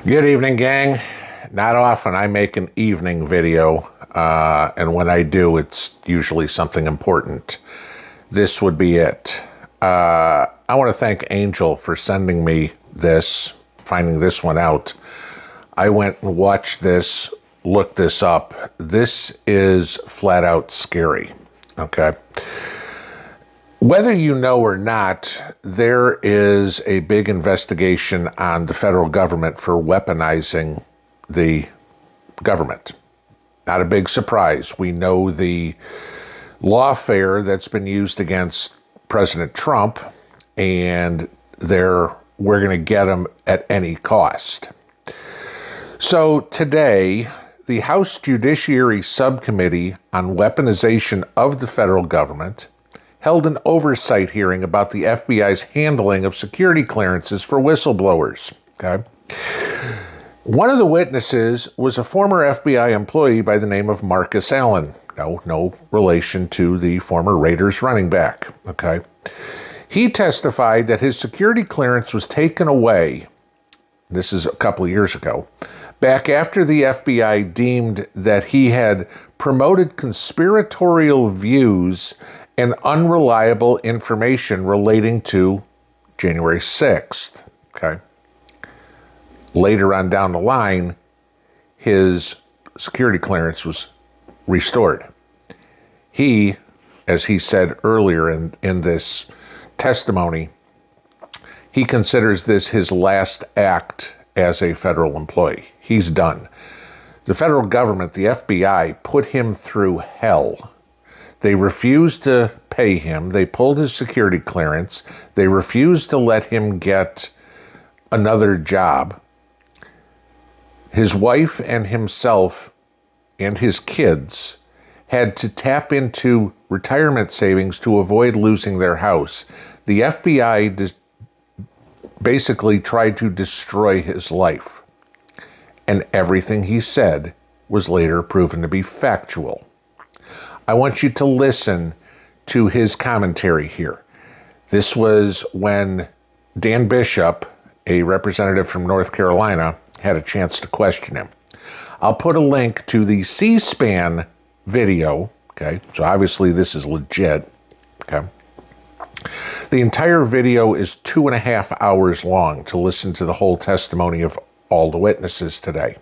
Good evening, gang. Not often I make an evening video, and when I do, it's usually something important. This would be it. I want to thank Angel for sending me this, finding this one out. I went and watched this, looked this up. This is flat out scary, okay? Whether you know or not, there is a big investigation on the federal government for weaponizing the government. Not a big surprise. We know the lawfare that's been used against President Trump, and we're going to get him at any cost. So today, the House Judiciary Subcommittee on Weaponization of the Federal Government held an oversight hearing about the FBI's handling of security clearances for whistleblowers. Okay. One of the witnesses was a former FBI employee by the name of Marcus Allen. No relation to the former Raiders running back. Okay. He testified that his security clearance was taken away, this is a couple of years ago, back after the FBI deemed that he had promoted conspiratorial views and unreliable information relating to January 6th, okay? Later on down the line, his security clearance was restored. He, as he said earlier in this testimony, he considers this his last act as a federal employee. He's done. The federal government, the FBI, put him through hell. They refused to pay him. They pulled his security clearance. They refused to let him get another job. His wife and himself and his kids had to tap into retirement savings to avoid losing their house. The FBI basically tried to destroy his life, and everything he said was later proven to be factual. I want you to listen to his commentary here. This was when Dan Bishop, a representative from North Carolina, had a chance to question him. I'll put a link to the C-SPAN video, okay? So obviously this is legit, okay? The entire video is 2.5 hours long to listen to the whole testimony of all the witnesses today.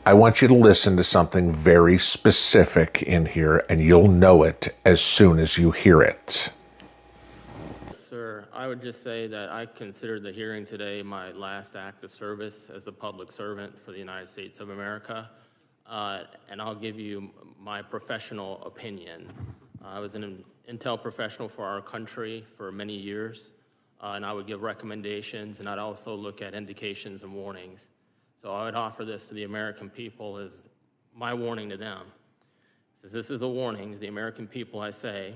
I want you to listen to something very specific in here, and you'll know it as soon as you hear it. Sir, I would just say that I consider the hearing today my last act of service as a public servant for the United States of America, and I'll give you my professional opinion. I was an intel professional for our country for many years, and I would give recommendations, and I'd also look at indications and warnings. So I would offer this to the American people as my warning to them. Since this is a warning to the American people, I say,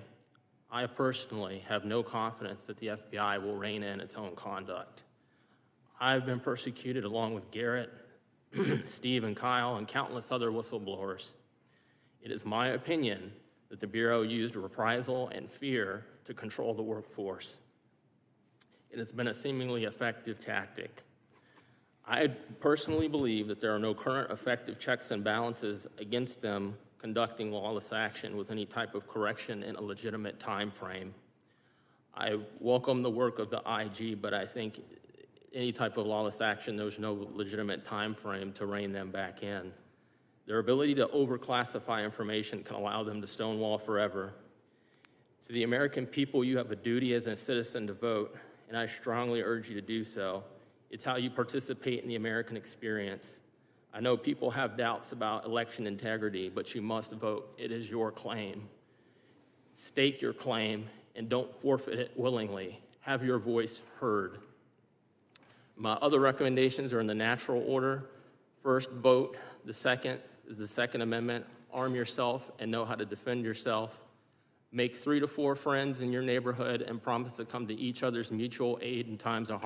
I personally have no confidence that the FBI will rein in its own conduct. I've been persecuted along with Garrett, Steve and Kyle, and countless other whistleblowers. It is my opinion that the Bureau used reprisal and fear to control the workforce. It has been a seemingly effective tactic. I personally believe that there are no current effective checks and balances against them conducting lawless action with any type of correction in a legitimate time frame. I welcome the work of the IG, but I think any type of lawless action, there's no legitimate time frame to rein them back in. Their ability to overclassify information can allow them to stonewall forever. To the American people, you have a duty as a citizen to vote, and I strongly urge you to do so. It's how you participate in the American experience. I know people have doubts about election integrity, but you must vote. It is your claim. Stake your claim and don't forfeit it willingly. Have your voice heard. My other recommendations are in the natural order. First, vote. The second is the Second Amendment. Arm yourself and know how to defend yourself. Make 3 to 4 friends in your neighborhood and promise to come to each other's mutual aid in times of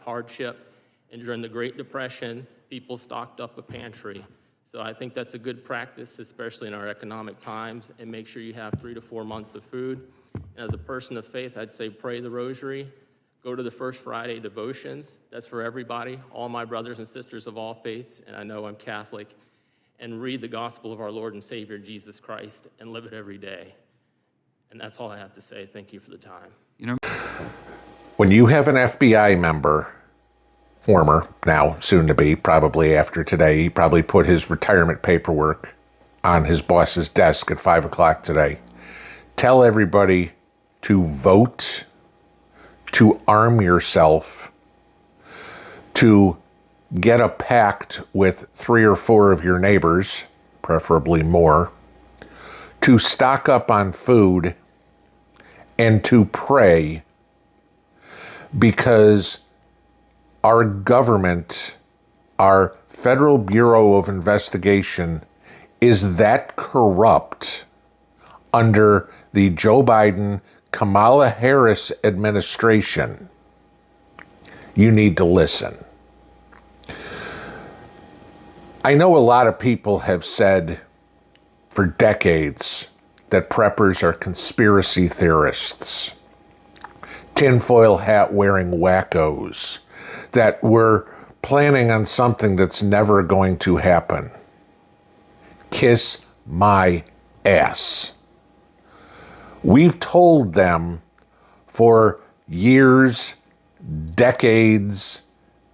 hardship. And during the Great Depression, people stocked up a pantry. So I think that's a good practice, especially in our economic times, and make sure you have 3 to 4 months of food. And as a person of faith, I'd say pray the rosary, Go to the First Friday devotions. That's for everybody, all my brothers and sisters of all faiths, and I know I'm Catholic, and read the gospel of our Lord and Savior, Jesus Christ, and live it every day. And that's all I have to say. Thank you for the time. When you have an FBI member, former, now soon to be, probably after today, he probably put his retirement paperwork on his boss's desk at 5 o'clock today. Tell everybody to vote, to arm yourself, to get a pact with 3 or 4 of your neighbors, preferably more, to stock up on food, and to pray, because our government, our Federal Bureau of Investigation, is that corrupt under the Joe Biden, Kamala Harris administration. You need to listen. I know a lot of people have said for decades that preppers are conspiracy theorists, tinfoil hat wearing wackos, that we're planning on something that's never going to happen. Kiss my ass. We've told them for years, decades,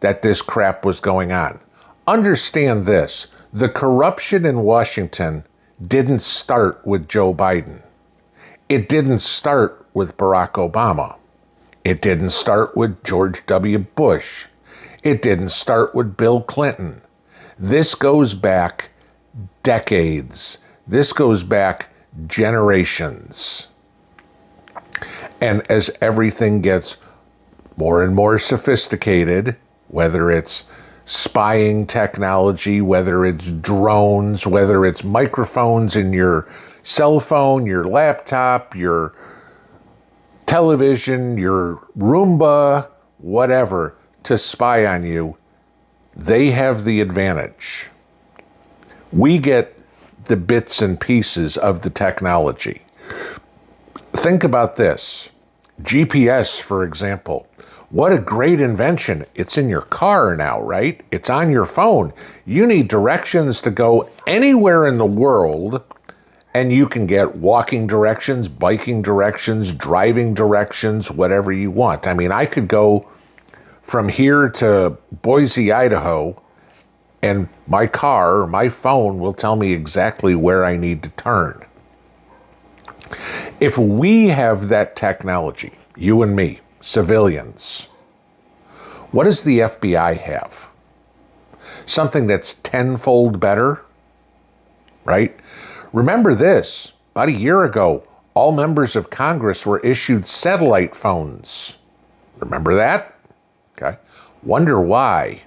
that this crap was going on. Understand this, the corruption in Washington didn't start with Joe Biden. It didn't start with Barack Obama. It didn't start with George W. Bush. It didn't start with Bill Clinton. This goes back decades. This goes back generations. And as everything gets more and more sophisticated, whether it's spying technology, whether it's drones, whether it's microphones in your cell phone, your laptop, your television, your Roomba, whatever, to spy on you, they have the advantage. We get the bits and pieces of the technology. Think about this. GPS, for example. What a great invention. It's in your car now, right? It's on your phone. You need directions to go anywhere in the world, and you can get walking directions, biking directions, driving directions, whatever you want. I mean, I could go from here to Boise, Idaho, and my car or my phone will tell me exactly where I need to turn. If we have that technology, you and me, civilians, what does the FBI have? Something that's tenfold better, right? Remember this, about a year ago, all members of Congress were issued satellite phones. Remember that? Okay. Wonder why.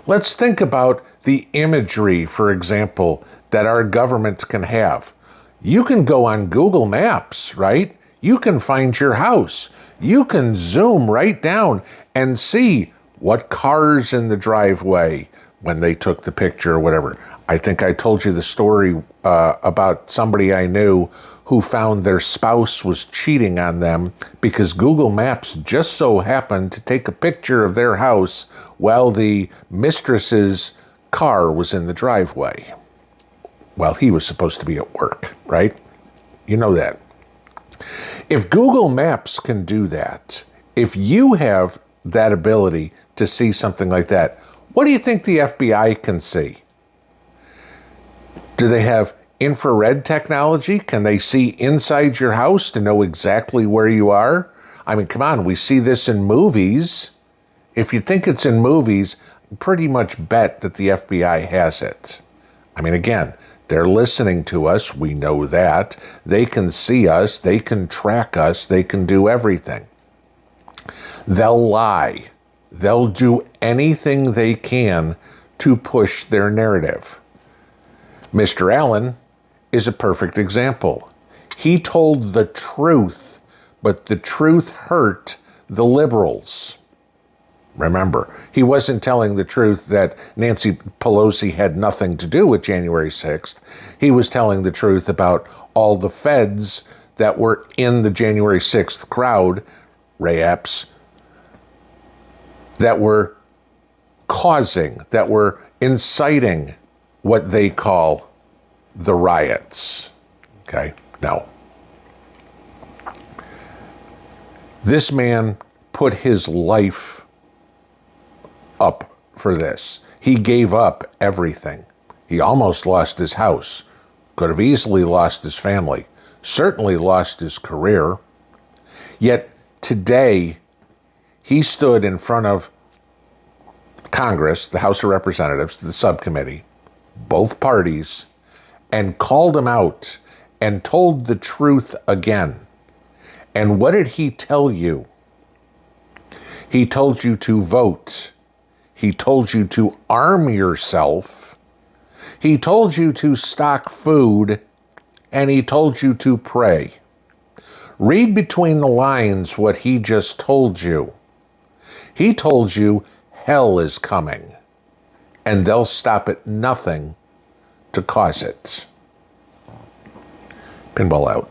Let's think about the imagery, for example, that our government can have. You can go on Google Maps, right? You can find your house. You can zoom right down and see what car's in the driveway when they took the picture or whatever. I think I told you the story about somebody I knew who found their spouse was cheating on them because Google Maps just so happened to take a picture of their house while the mistress's car was in the driveway. Well, he was supposed to be at work, right? You know that. If Google Maps can do that, if you have that ability to see something like that, what do you think the FBI can see? Do they have infrared technology? Can they see inside your house to know exactly where you are? I mean, come on, we see this in movies. If you think it's in movies, pretty much bet that the FBI has it. I mean, again, they're listening to us. We know that. They can see us. They can track us. They can do everything. They'll lie. They'll do anything they can to push their narrative. Mr. Allen is a perfect example. He told the truth, but the truth hurt the liberals. Remember, he wasn't telling the truth that Nancy Pelosi had nothing to do with January 6th. He was telling the truth about all the feds that were in the January 6th crowd Ray-Epps, that were causing, that were inciting what they call the riots. Okay? No. This man put his life up for this. He gave up everything. He almost lost his house. Could have easily lost his family. Certainly lost his career. Yet today, he stood in front of Congress, the House of Representatives, the subcommittee, both parties, and called him out and told the truth again. And what did he tell you? He told you to vote. He told you to arm yourself. He told you to stock food, and he told you to pray. Read between the lines what he just told you. He told you hell is coming, and they'll stop at nothing to cause it. Pinball out.